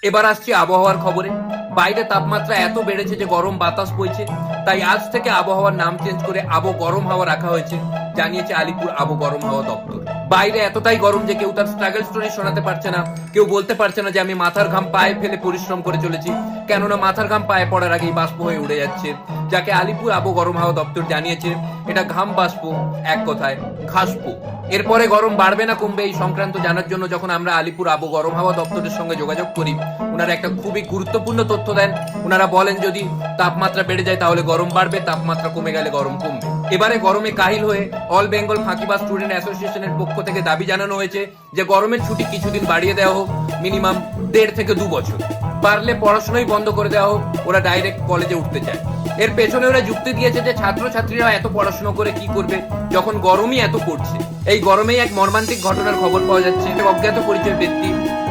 এবার আসছে আবহাওয়ার খবরে। বাইরে তাপমাত্রা এত বেড়েছে যে গরম বাতাস বইছে, তাই আজ থেকে আবহাওয়ার নাম চেঞ্জ করে আবো গরম হাওয়া রাখা হয়েছে, জানিয়েছে আলিপুর আবো গরম হাওয়া দপ্তর। বাইরে এতটাই গরম যে কেউ তার স্ট্রাগল স্টোরি শোনাতে পারছে না, কেউ বলতে পারছে না যে আমি মাথার ঘাম পায়ে ফেলে পরিশ্রম করে চলেছি, কেননা মাথার ঘাম পায়ে পড়ার আগেই বাষ্প হয়ে উড়ে যাচ্ছে, যাকে আলিপুর আবো গরম হাওয়া দপ্তর জানিয়েছে এটা ঘাম বাষ্প, এক কথায় ঘাসপো। এরপরে গরম বাড়বে না কমবে এই সংক্রান্ত জানার জন্য যখন আমরা আলিপুর আবো গরম হাওয়া দপ্তরের সঙ্গে যোগাযোগ করি, ওনারা একটা খুবই গুরুত্বপূর্ণ তথ্য দেন। ওনারা বলেন যদি তাপমাত্রা বেড়ে যায় তাহলে গরম বাড়বে, তাপমাত্রা কমে গেলে গরম কমবে। এবারে গরমে কাহিল হয়ে অল বেঙ্গল ফাঁকিবাজ স্টুডেন্ট অ্যাসোসিয়েশনের পক্ষ থেকে দাবি জানানো হয়েছে যে গরমের ছুটি কিছুদিন বাড়িয়ে দেওয়া হোক, মিনিমাম 1.5 থেকে 2 বছর। পারলে পড়াশোনাই বন্ধ করে দেওয়া হোক, ওরা ডাইরেক্ট কলেজে উঠতে চায়। এর পেছনে ওরা যুক্তি দিয়েছে যে ছাত্রছাত্রীরা এত পড়াশোনা করে কি করবে যখন গরমই এত পড়ছে। এই গরমেই এক মর্মান্তিক ঘটনার খবর পাওয়া যাচ্ছে। অজ্ঞাত পরিচয় ব্যক্তি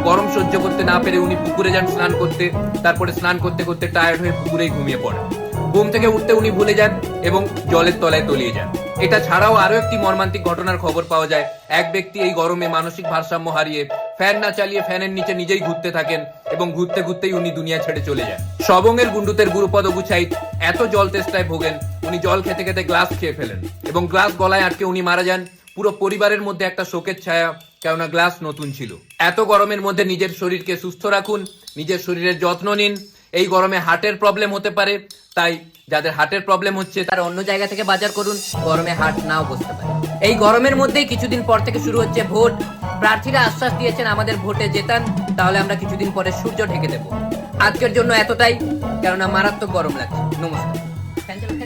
গরম সহ্য করতে না পেরে উনি পুকুরে যান স্নান করতে, তারপরে স্নান করতে করতে টায়ার্ড হয়ে পুকুরেই ঘুমিয়ে পড়েন। ঘুম থেকে উঠতে উনি ভুলে যান এবং জলের তলায় তলিয়ে যান। এটা ছাড়াও আরো একটি মর্মান্তিক ঘটনার খবর পাওয়া যায়। এক ব্যক্তি এই গরমে মানসিক ভারসাম্য হারিয়ে ফ্যান না চালিয়ে ফ্যানের নিচে নিজেই ঘুরতে থাকেন এবং ঘুরতে ঘুরতেই উনি দুনিয়া ছেড়ে চলে যান। সবংয়ের গুন্ডুতের গুরুপদ গুছাইত এত জল তেষ্টায় ভোগেন, উনি জল খেতে খেতে গ্লাস খেয়ে ফেলেন এবং গ্লাস গলায় আটকে উনি মারা যান। পুরো পরিবারের মধ্যে একটা শোকের ছায়া, কেননা গ্লাস নতুন ছিল। এত গরমের মধ্যে নিজের শরীরকে সুস্থ রাখুন, নিজের শরীরের যত্ন নিন। এই গরমে হার্টের প্রবলেম হতে পারে, তাই যাদের হার্টের প্রবলেম হচ্ছে তারা অন্য জায়গা থেকে বাজার করুন, গরমে হার্ট নাও বসতে পারে। এই গরমের মধ্যেই কিছুদিন পর থেকে শুরু হচ্ছে ভোট। প্রার্থীরা আশ্বাস দিয়েছেন আমাদের ভোটে জেতান, তাহলে আমরা কিছুদিন পরে সূর্য ঢেকে দেব। আজকের জন্য এতটাই, কেননা মারাত্মক গরম লাগছে। নমস্কার।